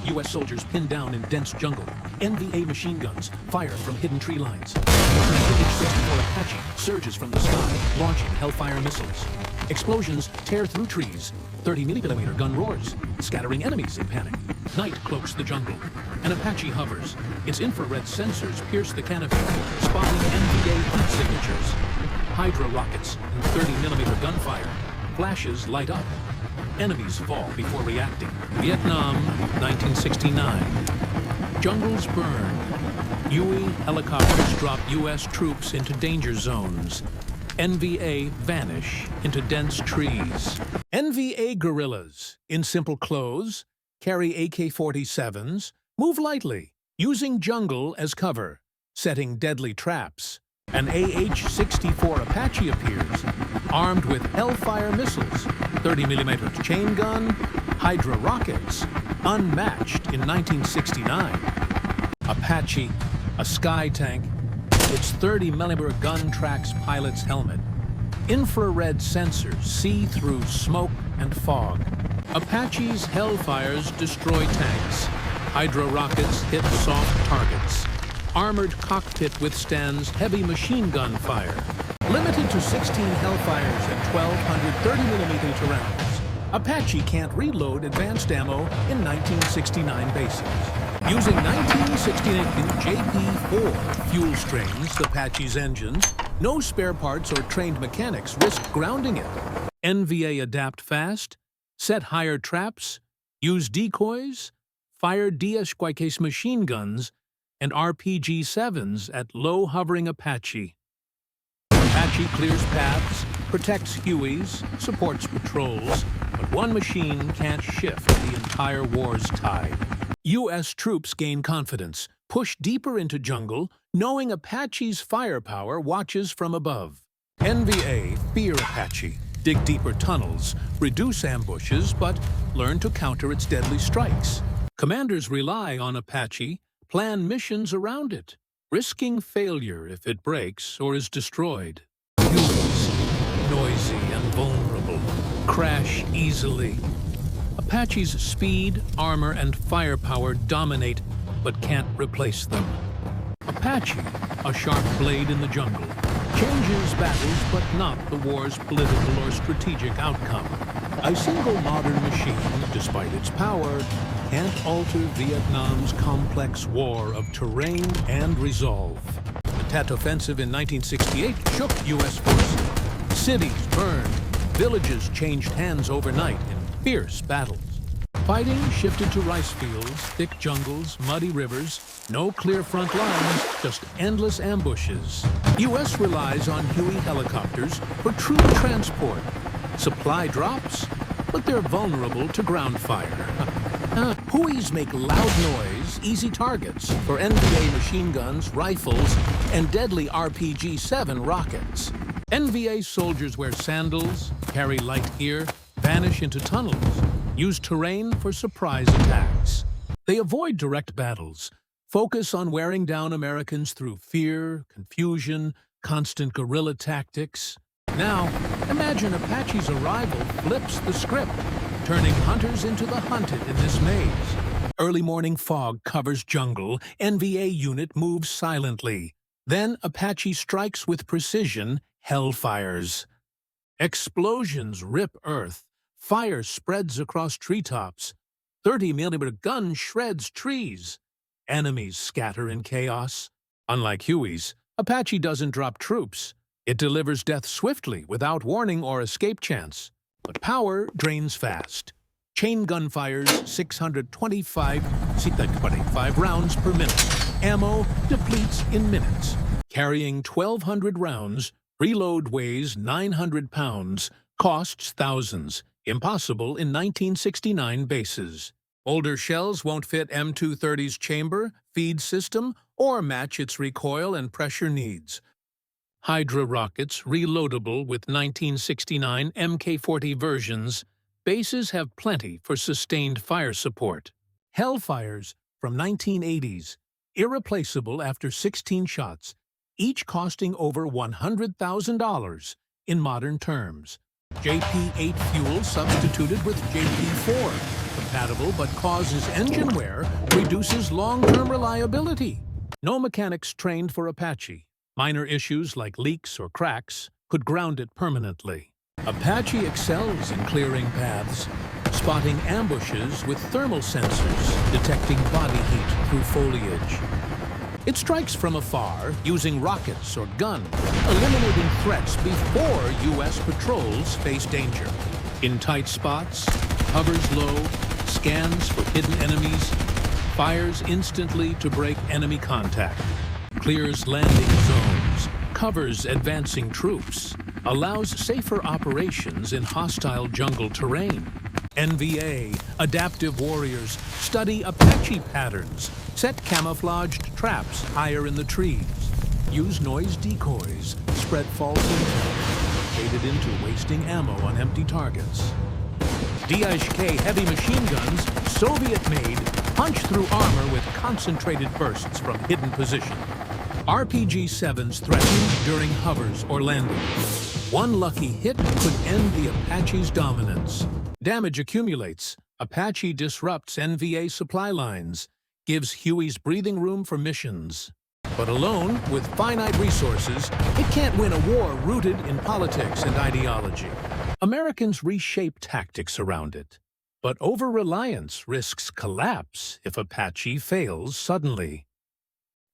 U.S. soldiers pinned down in dense jungle. NVA machine guns fire from hidden tree lines. The H-64 Apache surges from the sky, launching Hellfire missiles. Explosions tear through trees. 30mm gun roars, scattering enemies in panic. Night cloaks the jungle. An Apache hovers. Its infrared sensors pierce the canopy, spotting NVA heat signatures. Hydra rockets and 30mm gunfire. Flashes light up. Enemies fall before reacting. Vietnam, 1969. Jungles burn. Huey helicopters drop U.S. troops into danger zones. NVA vanish into dense trees. NVA guerrillas, in simple clothes, carry AK-47s, move lightly, using jungle as cover, setting deadly traps. An AH-64 Apache appears, armed with Hellfire missiles, 30mm chain gun, Hydra rockets, unmatched in 1969. Apache, a sky tank, its 30mm gun tracks pilot's helmet. Infrared sensors see through smoke and fog. Apache's Hellfires destroy tanks. Hydra rockets hit soft targets. Armored cockpit withstands heavy machine gun fire. Limited to 16 Hellfires and 1,200 30mm rounds, Apache can't reload advanced ammo in 1969 bases. Using 1969 JP-4 fuel strains, Apache's engines, no spare parts or trained mechanics risk grounding it. NVA adapt fast, set higher traps, use decoys, fire DS-Quikes machine guns, and RPG-7s at low-hovering Apache. Apache clears paths, protects Hueys, supports patrols, but one machine can't shift the entire war's tide. U.S. troops gain confidence, push deeper into jungle, knowing Apache's firepower watches from above. NVA fear Apache, dig deeper tunnels, reduce ambushes, but learn to counter its deadly strikes. Commanders rely on Apache, plan missions around it, risking failure if it breaks or is destroyed. Humans, noisy and vulnerable, crash easily. Apache's speed, armor, and firepower dominate, but can't replace them. Apache, a sharp blade in the jungle, changes battles but not the war's political or strategic outcome. A single modern machine, despite its power, can't alter Vietnam's complex war of terrain and resolve. The Tet Offensive in 1968 shook U.S. forces. Cities burned, villages changed hands overnight in fierce battles. Fighting shifted to rice fields, thick jungles, muddy rivers, no clear front lines, just endless ambushes. U.S. relies on Huey helicopters for troop transport. Supply drops, but they're vulnerable to ground fire. Hueys make loud noise, easy targets for NVA machine guns, rifles, and deadly RPG-7 rockets. NVA soldiers wear sandals, carry light gear, vanish into tunnels, use terrain for surprise attacks. They avoid direct battles, focus on wearing down Americans through fear, confusion, constant guerrilla tactics. Now, imagine Apache's arrival flips the script, turning hunters into the hunted in this maze. Early morning fog covers jungle, NVA unit moves silently. Then Apache strikes with precision, Hellfires. Explosions rip earth, fire spreads across treetops, 30mm gun shreds trees. Enemies scatter in chaos. Unlike Huey's, Apache doesn't drop troops. It delivers death swiftly, without warning or escape chance. But power drains fast. Chain gun fires 625 rounds per minute. Ammo depletes in minutes. Carrying 1,200 rounds, reload weighs 900 pounds, costs thousands. Impossible in 1969 bases. Older shells won't fit M230's chamber, feed system, or match its recoil and pressure needs. Hydra rockets, reloadable with 1969 Mk-40 versions, bases have plenty for sustained fire support. Hellfires from 1980s, irreplaceable after 16 shots, each costing over $100,000 in modern terms. JP-8 fuel substituted with JP-4. Compatible but causes engine wear, reduces long-term reliability. No mechanics trained for Apache. Minor issues like leaks or cracks could ground it permanently. Apache excels in clearing paths, spotting ambushes with thermal sensors, detecting body heat through foliage. It strikes from afar, using rockets or guns, eliminating threats before U.S. patrols face danger. In tight spots, hovers low, scans for hidden enemies, fires instantly to break enemy contact, clears landing zones, covers advancing troops, allows safer operations in hostile jungle terrain. NVA, adaptive warriors, study Apache patterns, set camouflaged traps higher in the trees, use noise decoys, spread false intel, faded into wasting ammo on empty targets. DHK heavy machine guns, Soviet-made, punch through armor with concentrated bursts from hidden position. RPG-7s threaten during hovers or landings. One lucky hit could end the Apache's dominance. Damage accumulates. Apache disrupts NVA supply lines, gives Huey's breathing room for missions. But alone, with finite resources, it can't win a war rooted in politics and ideology. Americans reshape tactics around it. But over-reliance risks collapse if Apache fails suddenly.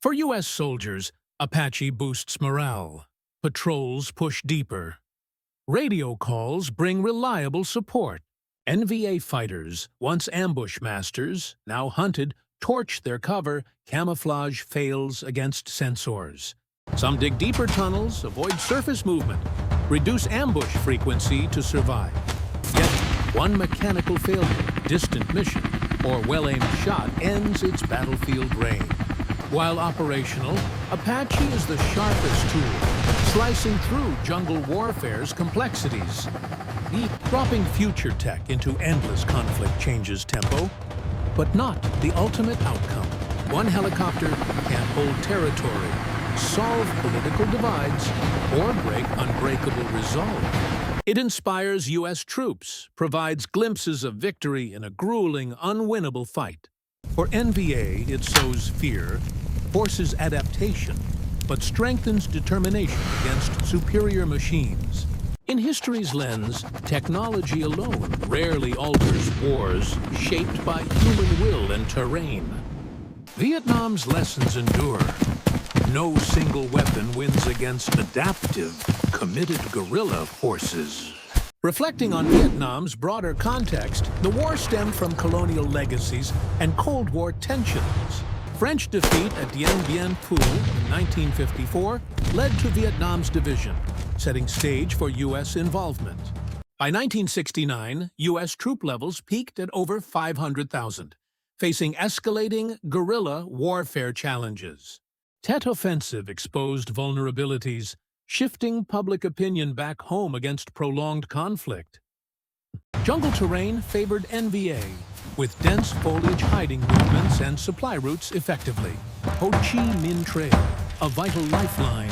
For U.S. soldiers, Apache boosts morale. Patrols push deeper. Radio calls bring reliable support. NVA fighters, once ambush masters, now hunted, torch their cover, camouflage fails against sensors. Some dig deeper tunnels, avoid surface movement, reduce ambush frequency to survive. Yet, one mechanical failure, distant mission, or well-aimed shot ends its battlefield reign. While operational, Apache is the sharpest tool, slicing through jungle warfare's complexities. Dropping future tech into endless conflict changes tempo, but not the ultimate outcome. One helicopter can't hold territory, solve political divides, or break unbreakable resolve. It inspires U.S. troops, provides glimpses of victory in a grueling, unwinnable fight. For NVA, it sows fear, forces adaptation, but strengthens determination against superior machines. In history's lens, technology alone rarely alters wars shaped by human will and terrain. Vietnam's lessons endure. No single weapon wins against adaptive, committed guerrilla forces. Reflecting on Vietnam's broader context, the war stemmed from colonial legacies and Cold War tensions. French defeat at Dien Bien Phu in 1954 led to Vietnam's division, setting stage for U.S. involvement. By 1969, U.S. troop levels peaked at over 500,000, facing escalating guerrilla warfare challenges. Tet Offensive exposed vulnerabilities, shifting public opinion back home against prolonged conflict. Jungle terrain favored NVA, with dense foliage hiding movements and supply routes effectively. Ho Chi Minh Trail, a vital lifeline,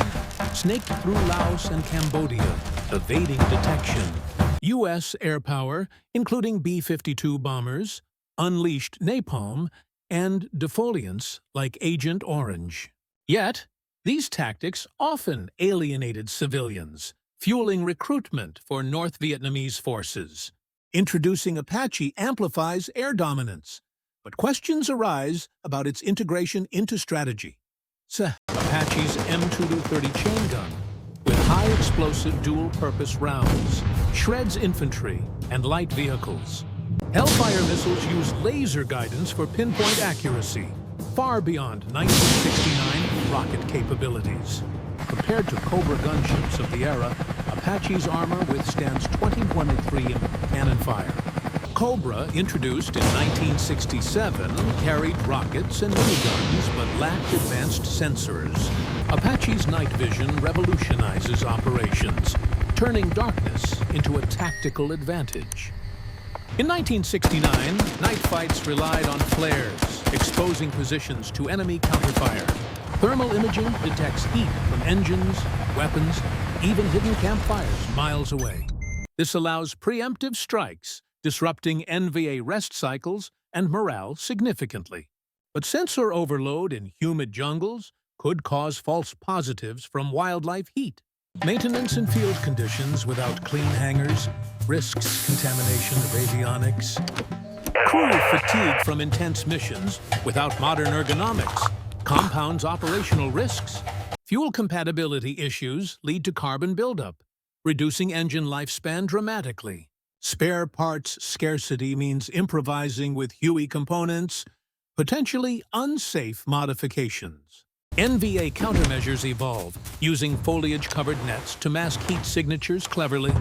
snaked through Laos and Cambodia, evading detection. U.S. air power, including B-52 bombers, unleashed napalm, and defoliants like Agent Orange. Yet, these tactics often alienated civilians, fueling recruitment for North Vietnamese forces. Introducing Apache amplifies air dominance, but questions arise about its integration into strategy. Apache's M230 chain gun, with high-explosive dual-purpose rounds, shreds infantry and light vehicles. Hellfire missiles use laser guidance for pinpoint accuracy, far beyond 1969 rocket capabilities. Compared to Cobra gunships of the era, Apache's armor withstands 2023 cannon fire. Cobra, introduced in 1967, carried rockets and miniguns but lacked advanced sensors. Apache's night vision revolutionizes operations, turning darkness into a tactical advantage. In 1969, night fights relied on flares, exposing positions to enemy counterfire. Thermal imaging detects heat from engines, weapons, even hidden campfires miles away. This allows preemptive strikes, disrupting NVA rest cycles and morale significantly. But sensor overload in humid jungles could cause false positives from wildlife heat. Maintenance in field conditions without clean hangars risks contamination of avionics. Crew fatigue from intense missions without modern ergonomics compounds operational risks. Fuel compatibility issues lead to carbon buildup, reducing engine lifespan dramatically. Spare parts scarcity means improvising with HUI components, potentially unsafe modifications. NVA countermeasures evolve, using foliage-covered nets to mask heat signatures cleverly.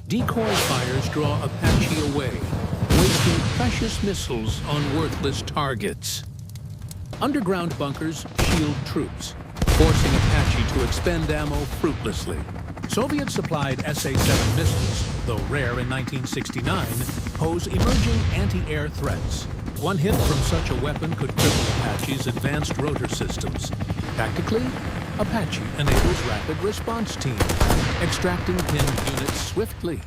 Decoy fires draw Apache away, wasting precious missiles on worthless targets. Underground bunkers shield troops, forcing Apache to expend ammo fruitlessly. Soviet-supplied SA-7 missiles, though rare in 1969, pose emerging anti-air threats. One hit from such a weapon could cripple Apache's advanced rotor systems. Tactically, Apache enables rapid response teams, extracting pinned units swiftly.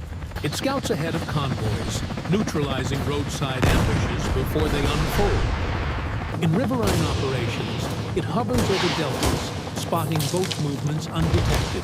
It scouts ahead of convoys, neutralizing roadside ambushes before they unfold. In riverine operations, it hovers over deltas, spotting boat movements undetected.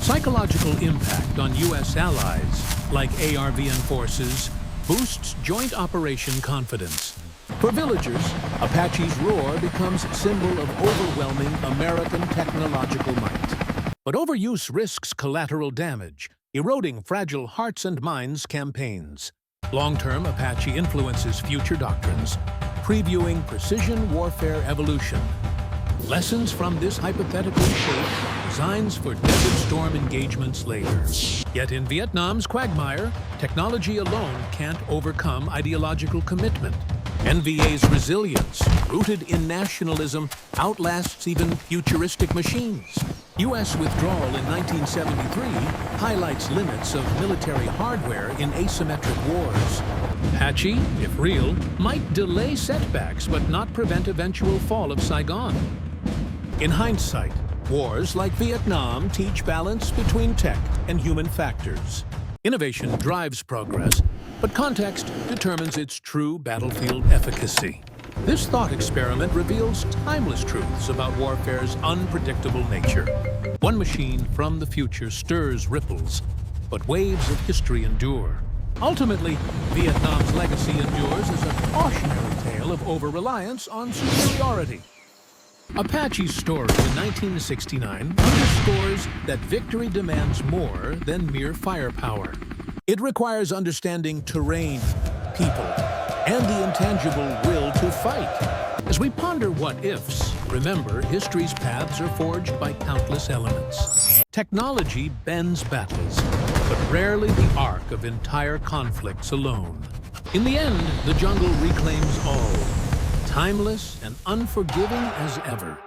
Psychological impact on U.S. allies, like ARVN forces, boosts joint operation confidence. For villagers, Apache's roar becomes symbol of overwhelming American technological might. But overuse risks collateral damage, eroding fragile hearts and minds campaigns. Long-term, Apache influences future doctrines, previewing precision warfare evolution. Lessons from this hypothetical shape designs for Desert Storm engagements later. Yet in Vietnam's quagmire, technology alone can't overcome ideological commitment. NVA's resilience, rooted in nationalism, outlasts even futuristic machines. U.S. withdrawal in 1973 highlights limits of military hardware in asymmetric wars. Apache, if real, might delay setbacks but not prevent eventual fall of Saigon. In hindsight, wars like Vietnam teach balance between tech and human factors. Innovation drives progress, but context determines its true battlefield efficacy. This thought experiment reveals timeless truths about warfare's unpredictable nature. One machine from the future stirs ripples, but waves of history endure. Ultimately, Vietnam's legacy endures as a cautionary tale of over-reliance on superiority. Apache's story in 1969 underscores that victory demands more than mere firepower. It requires understanding terrain, people, and the intangible will to fight. As we ponder what-ifs, remember history's paths are forged by countless elements. Technology bends battles, but rarely the arc of entire conflicts alone. In the end, the jungle reclaims all, timeless and unforgiving as ever.